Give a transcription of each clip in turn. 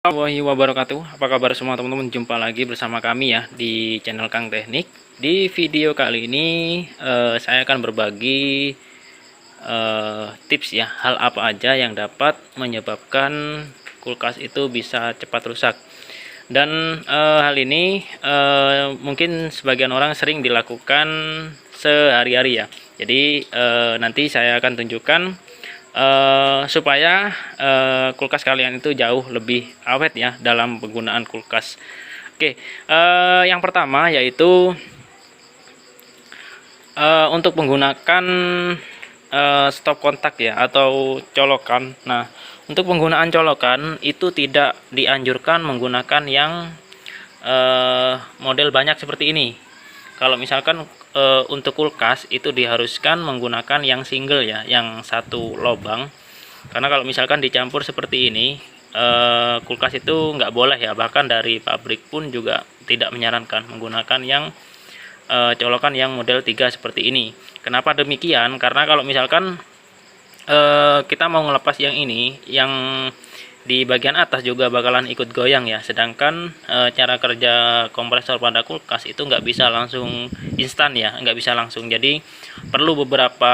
Warahmatullahi wabarakatuh. Apa kabar semua teman-teman? Jumpa lagi bersama kami ya di channel Kang Teknik. Di video kali ini saya akan berbagi tips ya, hal apa aja yang dapat menyebabkan kulkas itu bisa cepat rusak. Dan hal ini mungkin sebagian orang sering dilakukan sehari-hari ya. Jadi nanti saya akan tunjukkan supaya kulkas kalian itu jauh lebih awet ya dalam penggunaan kulkas. Oke, yang pertama yaitu untuk menggunakan stop kontak ya atau colokan. Nah, untuk penggunaan colokan itu tidak dianjurkan menggunakan yang model banyak seperti ini. Kalau misalkan untuk kulkas itu diharuskan menggunakan yang single ya, yang satu lubang. Karena kalau misalkan dicampur seperti ini, kulkas itu nggak boleh ya. Bahkan dari pabrik pun juga tidak menyarankan menggunakan yang colokan yang model 3 seperti ini. Kenapa demikian? Karena kalau misalkan kita mau ngelepas yang ini, yang di bagian atas juga bakalan ikut goyang ya. Sedangkan cara kerja kompresor pada kulkas itu nggak bisa langsung instan ya, nggak bisa langsung. Jadi perlu beberapa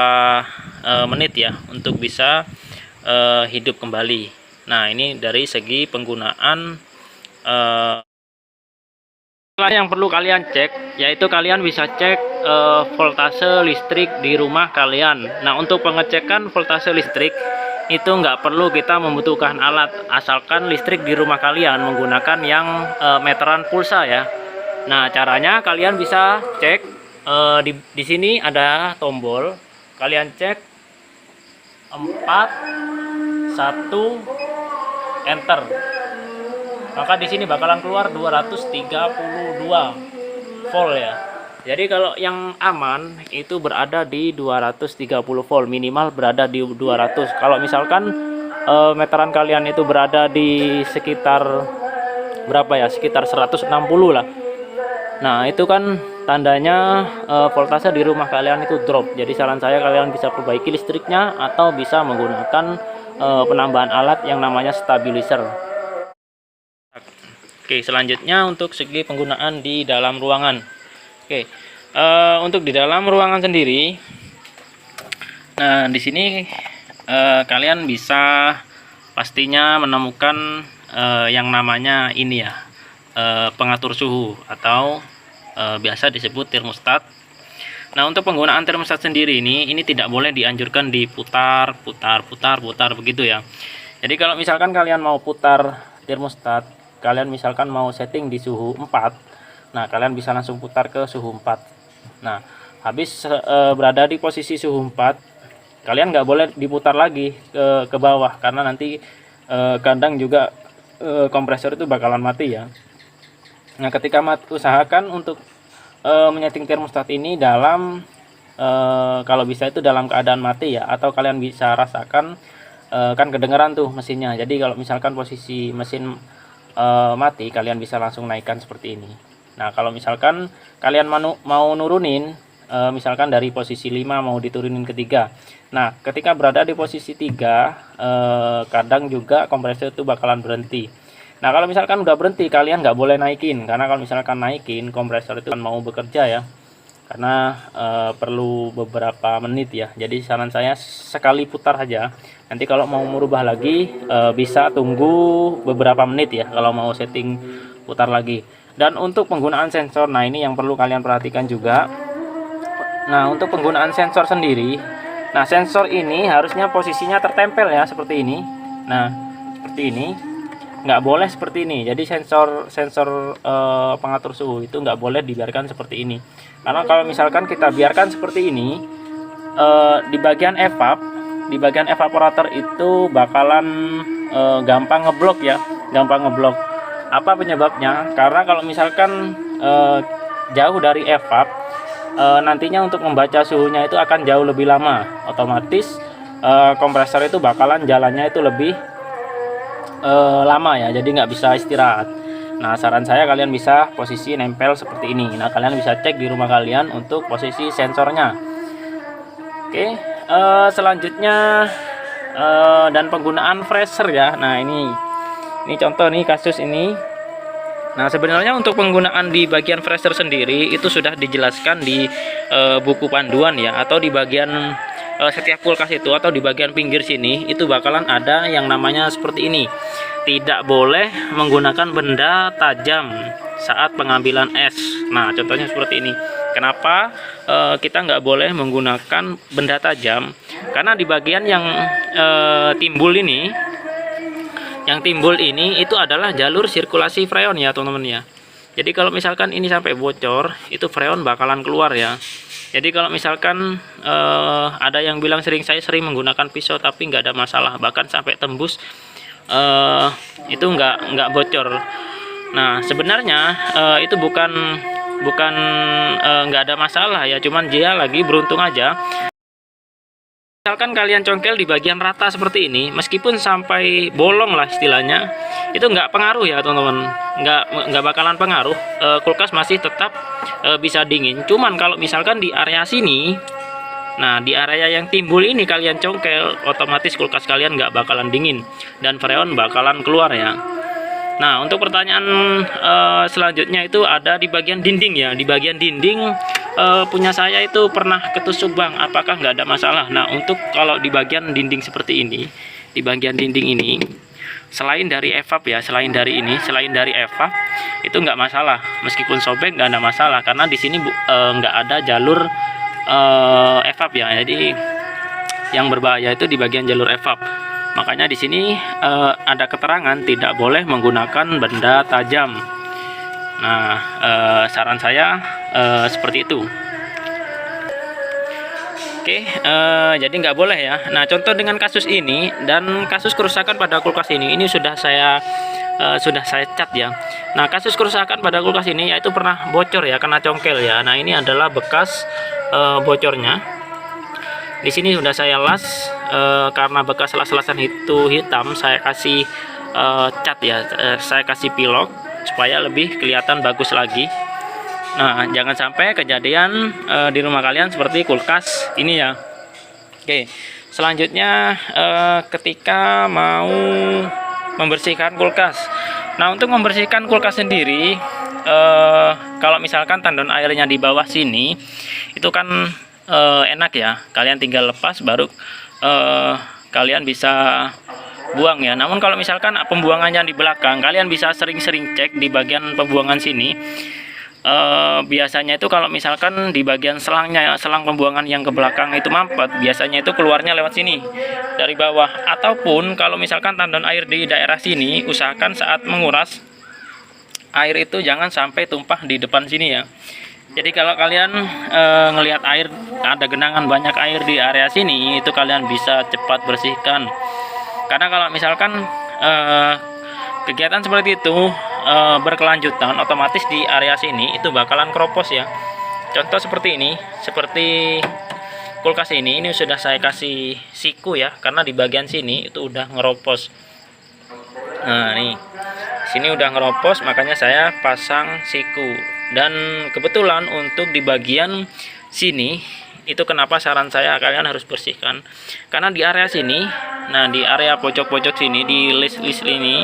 menit ya untuk bisa hidup kembali. Nah, ini dari segi penggunaan yang perlu kalian cek, yaitu kalian bisa cek voltase listrik di rumah kalian. Nah, untuk pengecekan voltase listrik itu nggak perlu kita membutuhkan alat, asalkan listrik di rumah kalian menggunakan yang meteran pulsa ya. Nah, caranya kalian bisa cek di sini ada tombol, kalian cek 4 1 enter. Maka di sini bakalan keluar 232 volt ya. Jadi kalau yang aman itu berada di 230 volt, minimal berada di 200. Kalau misalkan meteran kalian itu berada di sekitar berapa ya? Sekitar 160 lah. Nah, itu kan tandanya voltase di rumah kalian itu drop. Jadi saran saya kalian bisa perbaiki listriknya atau bisa menggunakan penambahan alat yang namanya stabilizer. Oke, selanjutnya untuk segi penggunaan di dalam ruangan. Oke, untuk di dalam ruangan sendiri, nah di sini kalian bisa pastinya menemukan yang namanya ini ya, pengatur suhu atau biasa disebut termostat. Nah, untuk penggunaan termostat sendiri ini tidak boleh dianjurkan diputar, putar begitu ya. Jadi kalau misalkan kalian mau putar termostat, kalian misalkan mau setting di suhu 4, nah kalian bisa langsung putar ke suhu 4. Nah, habis berada di posisi suhu 4, kalian nggak boleh diputar lagi ke bawah, karena nanti kadang juga kompresor itu bakalan mati ya. Nah, ketika usahakan untuk menyeting termostat ini dalam kalau bisa itu dalam keadaan mati ya, atau kalian bisa rasakan kan kedengeran tuh mesinnya. Jadi kalau misalkan posisi mesin mati, kalian bisa langsung naikkan seperti ini. Nah, kalau misalkan kalian mau nurunin misalkan dari posisi 5 mau diturunin ke 3. Nah, ketika berada di posisi 3 kadang juga kompresor itu bakalan berhenti. Nah, kalau misalkan udah berhenti, kalian nggak boleh naikin, karena kalau misalkan naikin kompresor itu mau bekerja ya, karena perlu beberapa menit ya. Jadi saran saya sekali putar aja. Nanti kalau mau merubah lagi bisa tunggu beberapa menit ya kalau mau setting putar lagi. Dan untuk penggunaan sensor, nah ini yang perlu kalian perhatikan juga. Nah, untuk penggunaan sensor sendiri, nah sensor ini harusnya posisinya tertempel ya seperti ini. Nah, seperti ini. Nggak boleh seperti ini. Jadi sensor pengatur suhu itu nggak boleh dibiarkan seperti ini, karena kalau misalkan kita biarkan seperti ini, di bagian evaporator itu bakalan gampang ngeblok ya, gampang ngeblok. Apa penyebabnya? Karena kalau misalkan jauh dari evap, nantinya untuk membaca suhunya itu akan jauh lebih lama. Otomatis kompresor itu bakalan jalannya itu lebih lama ya, jadi nggak bisa istirahat. Nah, saran saya kalian bisa posisi nempel seperti ini. Nah, kalian bisa cek di rumah kalian untuk posisi sensornya. Oke, selanjutnya dan penggunaan freezer ya. Nah, ini Ini contoh nih kasus ini. Nah, sebenarnya untuk penggunaan di bagian fresher sendiri itu sudah dijelaskan di buku panduan ya, atau di bagian setiap kulkas itu, atau di bagian pinggir sini itu bakalan ada yang namanya seperti ini. Tidak boleh menggunakan benda tajam saat pengambilan es. Nah, contohnya seperti ini. Kenapa kita nggak boleh menggunakan benda tajam? Karena di bagian yang timbul ini, itu adalah jalur sirkulasi freon ya teman-teman ya. Jadi kalau misalkan ini sampai bocor, itu freon bakalan keluar ya. Jadi kalau misalkan ada yang bilang saya sering menggunakan pisau tapi nggak ada masalah, bahkan sampai tembus itu nggak bocor. Nah, sebenarnya itu bukan nggak ada masalah ya, cuman dia lagi beruntung aja. Misalkan kalian congkel di bagian rata seperti ini, meskipun sampai bolong lah istilahnya, itu nggak pengaruh ya teman-teman, nggak bakalan pengaruh. Kulkas masih tetap bisa dingin. Cuman kalau misalkan di area sini, nah di area yang timbul ini kalian congkel, otomatis kulkas kalian nggak bakalan dingin dan freon bakalan keluar ya. Nah, untuk pertanyaan selanjutnya itu ada di bagian dinding ya. Di bagian dinding punya saya itu pernah ketusuk bang, apakah nggak ada masalah? Nah, untuk kalau di bagian dinding seperti ini, di bagian dinding ini, selain dari evap ya, selain dari evap itu nggak masalah. Meskipun sobek nggak ada masalah, karena di sini nggak ada jalur evap ya. Jadi yang berbahaya itu di bagian jalur evap. Makanya di sini ada keterangan tidak boleh menggunakan benda tajam. Nah, saran saya seperti itu. Oke, jadi nggak boleh ya. Nah, contoh dengan kasus ini dan kasus kerusakan pada kulkas ini sudah saya cat ya. Nah, kasus kerusakan pada kulkas ini yaitu pernah bocor ya, kena congkel ya. Nah, ini adalah bekas bocornya. Di sini sudah saya las, karena bekas las-lasan itu hitam, saya kasih cat ya, saya kasih pilok supaya lebih kelihatan bagus lagi. Nah, jangan sampai kejadian di rumah kalian seperti kulkas ini ya. Oke, selanjutnya ketika mau membersihkan kulkas. Nah, untuk membersihkan kulkas sendiri, kalau misalkan tandon airnya di bawah sini, itu kan enak ya, kalian tinggal lepas baru kalian bisa buang ya. Namun kalau misalkan pembuangannya di belakang, kalian bisa sering-sering cek di bagian pembuangan sini. Biasanya itu kalau misalkan di bagian selangnya, selang pembuangan yang ke belakang itu mampet, biasanya itu keluarnya lewat sini dari bawah. Ataupun kalau misalkan tandon air di daerah sini, usahakan saat menguras air itu jangan sampai tumpah di depan sini ya. Jadi kalau kalian ngelihat air, ada genangan banyak air di area sini, itu kalian bisa cepat bersihkan. Karena kalau misalkan kegiatan seperti itu berkelanjutan, otomatis di area sini itu bakalan keropos ya. Contoh seperti ini, seperti kulkas ini sudah saya kasih siku ya, karena di bagian sini itu udah ngeropos. Nah, nih sini udah ngeropos, makanya saya pasang siku. Dan kebetulan untuk di bagian sini itu kenapa saran saya kalian harus bersihkan, karena di area sini, nah di area pojok-pojok sini, di list ini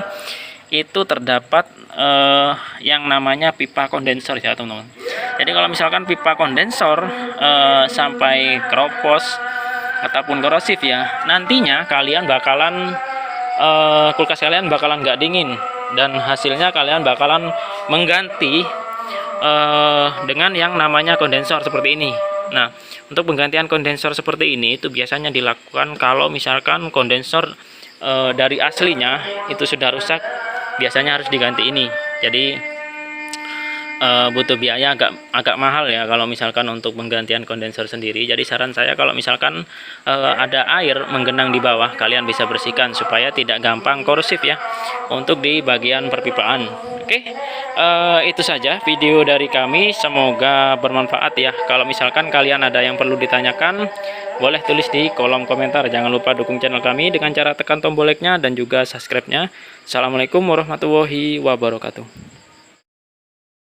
itu terdapat yang namanya pipa kondensor ya teman-teman. Jadi kalau misalkan pipa kondensor sampai keropos ataupun korosif ya, nantinya kalian bakalan kulkas kalian bakalan nggak dingin, dan hasilnya kalian bakalan mengganti dengan yang namanya kondensor seperti ini. Nah, untuk penggantian kondensor seperti ini itu biasanya dilakukan kalau misalkan kondensor dari aslinya itu sudah rusak, biasanya harus diganti ini. Jadi butuh biaya agak mahal ya kalau misalkan untuk penggantian kondensor sendiri. Jadi saran saya kalau misalkan ada air menggenang di bawah, kalian bisa bersihkan supaya tidak gampang korosif ya untuk di bagian perpipaan. Oke, itu saja video dari kami, semoga bermanfaat ya. Kalau misalkan kalian ada yang perlu ditanyakan, boleh tulis di kolom komentar. Jangan lupa dukung channel kami dengan cara tekan tombol like-nya dan juga subscribe-nya. Assalamualaikum warahmatullahi wabarakatuh.